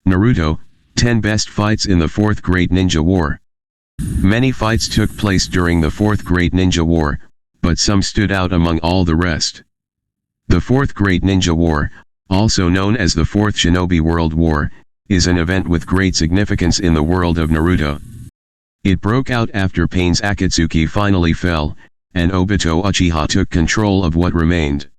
Naruto, 10 Best Fights in the Fourth Great Ninja War. Many fights took place during the Fourth Great Ninja War, but some stood out among all the rest. The Fourth Great Ninja War, also known as the Fourth Shinobi World War, is an event with great significance in the world of Naruto. It broke out after Pain's Akatsuki finally fell, and Obito Uchiha took control of what remained.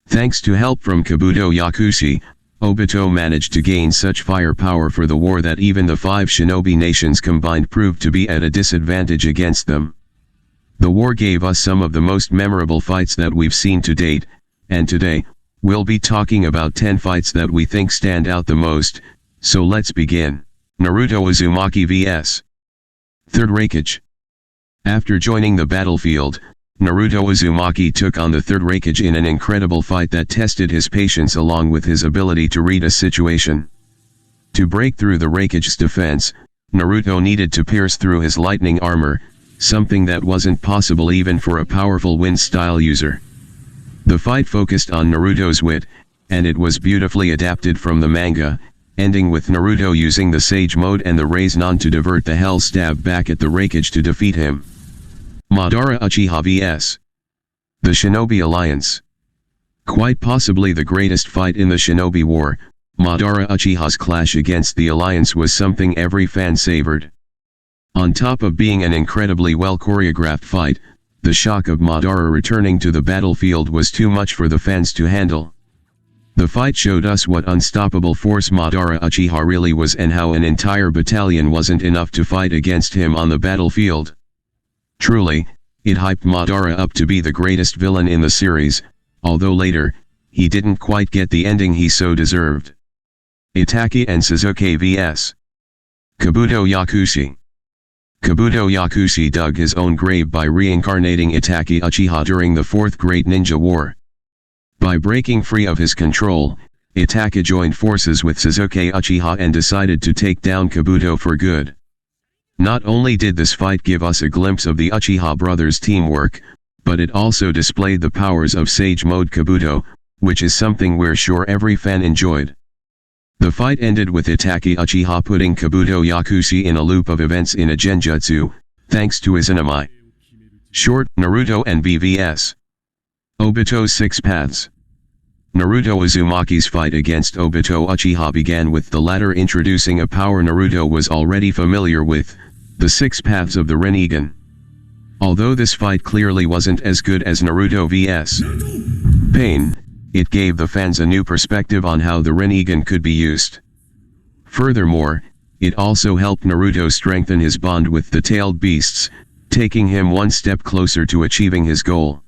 Thanks to help from Kabuto Yakushi, Obito managed to gain such firepower for the war that even the 5 shinobi nations combined proved to be at a disadvantage against them. The war gave us some of the most memorable fights that we've seen to date, and today, we'll be talking about 10 fights that we think stand out the most, so let's begin. Naruto Uzumaki vs. Third Raikage. After joining the battlefield, Naruto Uzumaki took on the Third Raikage in an incredible fight that tested his patience along with his ability to read a situation. To break through the Raikage's defense, Naruto needed to pierce through his lightning armor, something that wasn't possible even for a powerful wind-style user. The fight focused on Naruto's wit, and it was beautifully adapted from the manga, ending with Naruto using the Sage Mode and the Raise-Non to divert the Hell Stab back at the Raikage to defeat him. Madara Uchiha vs. The Shinobi Alliance. Quite possibly the greatest fight in the Shinobi War, Madara Uchiha's clash against the Alliance was something every fan savored. On top of being an incredibly well choreographed fight, the shock of Madara returning to the battlefield was too much for the fans to handle. The fight showed us what unstoppable force Madara Uchiha really was and how an entire battalion wasn't enough to fight against him on the battlefield. Truly, it hyped Madara up to be the greatest villain in the series, although later, he didn't quite get the ending he so deserved. Itachi and Sasuke vs. Kabuto Yakushi. Kabuto Yakushi dug his own grave by reincarnating Itachi Uchiha during the Fourth Great Ninja War. By breaking free of his control, Itachi joined forces with Sasuke Uchiha and decided to take down Kabuto for good. Not only did this fight give us a glimpse of the Uchiha brothers' teamwork, but it also displayed the powers of Sage Mode Kabuto, which is something we're sure every fan enjoyed. The fight ended with Itachi Uchiha putting Kabuto Yakushi in a loop of events in a genjutsu, thanks to his anime. Short, Naruto and vs. Obito's 6 Paths. Naruto Uzumaki's fight against Obito Uchiha began with the latter introducing a power Naruto was already familiar with, the 6 Paths of the Rinnegan. Although this fight clearly wasn't as good as Naruto vs. Pain, it gave the fans a new perspective on how the Rinnegan could be used. Furthermore, it also helped Naruto strengthen his bond with the tailed beasts, taking him one step closer to achieving his goal.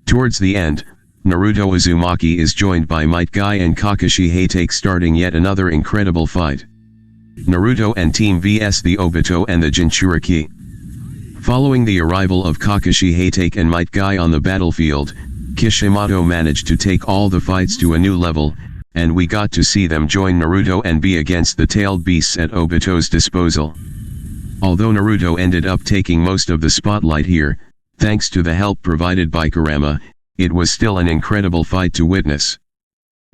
Towards the end, Naruto Uzumaki is joined by Might Guy and Kakashi Hatake starting yet another incredible fight. Naruto and Team vs the Obito and the Jinchuriki. Following the arrival of Kakashi Hatake and Might Guy on the battlefield, Kishimoto managed to take all the fights to a new level, and we got to see them join Naruto and be against the tailed beasts at Obito's disposal. Although Naruto ended up taking most of the spotlight here, thanks to the help provided by Kurama, it was still an incredible fight to witness.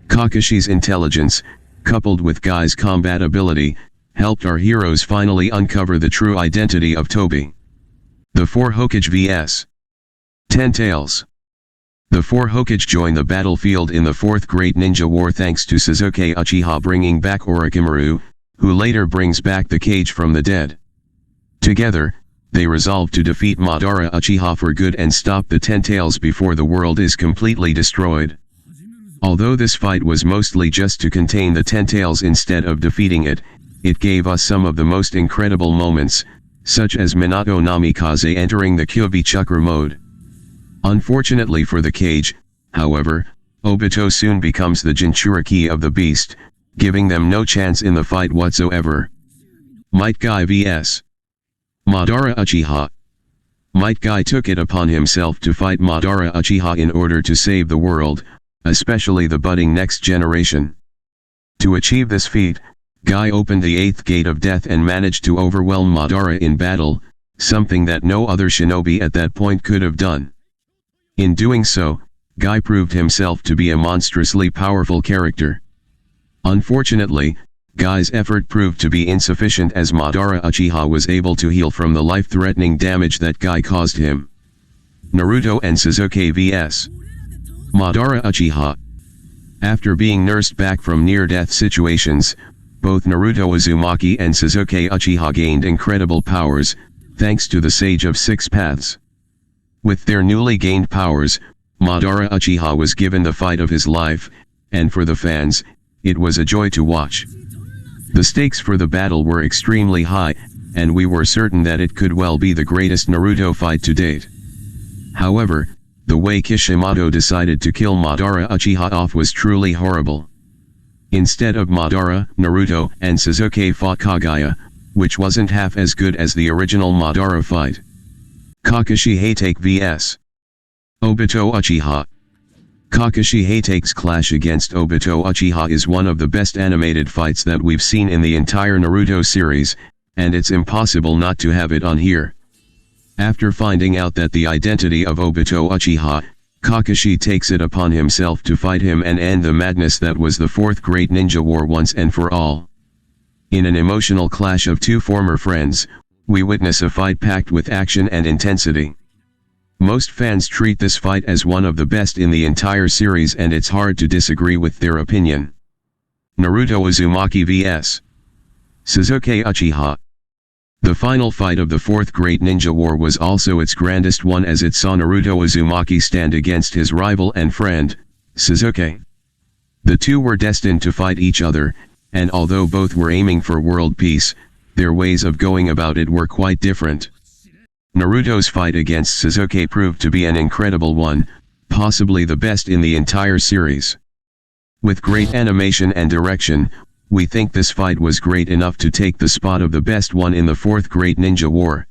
Kakashi's intelligence, coupled with Guy's combat ability, helped our heroes finally uncover the true identity of Tobi. The 4 Hokage vs. 10 Tails. The 4 Hokage joined the battlefield in the Fourth Great Ninja War thanks to Sasuke Uchiha bringing back Orochimaru, who later brings back the Kage from the dead. Together, they resolved to defeat Madara Uchiha for good and stop the 10 Tails before the world is completely destroyed. Although this fight was mostly just to contain the 10 Tails instead of defeating it, it gave us some of the most incredible moments, such as Minato Namikaze entering the Kyuubi Chakra mode. Unfortunately for the Kage, however, Obito soon becomes the Jinchuriki of the beast, giving them no chance in the fight whatsoever. Might Guy vs. Madara Uchiha. Might Guy took it upon himself to fight Madara Uchiha in order to save the world, especially the budding next generation. To achieve this feat, Guy opened the 8th gate of death and managed to overwhelm Madara in battle, something that no other shinobi at that point could have done. In doing so, Guy proved himself to be a monstrously powerful character. Unfortunately, Guy's effort proved to be insufficient as Madara Uchiha was able to heal from the life-threatening damage that Guy caused him. Naruto and Sasuke vs. Madara Uchiha. After being nursed back from near-death situations, both Naruto Uzumaki and Sasuke Uchiha gained incredible powers, thanks to the Sage of Six Paths. With their newly gained powers, Madara Uchiha was given the fight of his life, and for the fans, it was a joy to watch. The stakes for the battle were extremely high, and we were certain that it could well be the greatest Naruto fight to date. However, the way Kishimoto decided to kill Madara Uchiha off was truly horrible. Instead of Madara, Naruto, and Sasuke fought Kaguya, which wasn't half as good as the original Madara fight. Kakashi Hatake vs. Obito Uchiha. Kakashi Hatake's clash against Obito Uchiha is one of the best animated fights that we've seen in the entire Naruto series, and it's impossible not to have it on here. After finding out that the identity of Obito Uchiha, Kakashi takes it upon himself to fight him and end the madness that was the Fourth Great Ninja War once and for all. In an emotional clash of two former friends, we witness a fight packed with action and intensity. Most fans treat this fight as one of the best in the entire series, and it's hard to disagree with their opinion. Naruto Uzumaki vs. Sasuke Uchiha. The final fight of the Fourth Great Ninja War was also its grandest one, as it saw Naruto Uzumaki stand against his rival and friend, Sasuke. The two were destined to fight each other, and although both were aiming for world peace, their ways of going about it were quite different. Naruto's fight against Sasuke proved to be an incredible one, possibly the best in the entire series. With great animation and direction, we think this fight was great enough to take the spot of the best one in the Fourth Great Ninja War.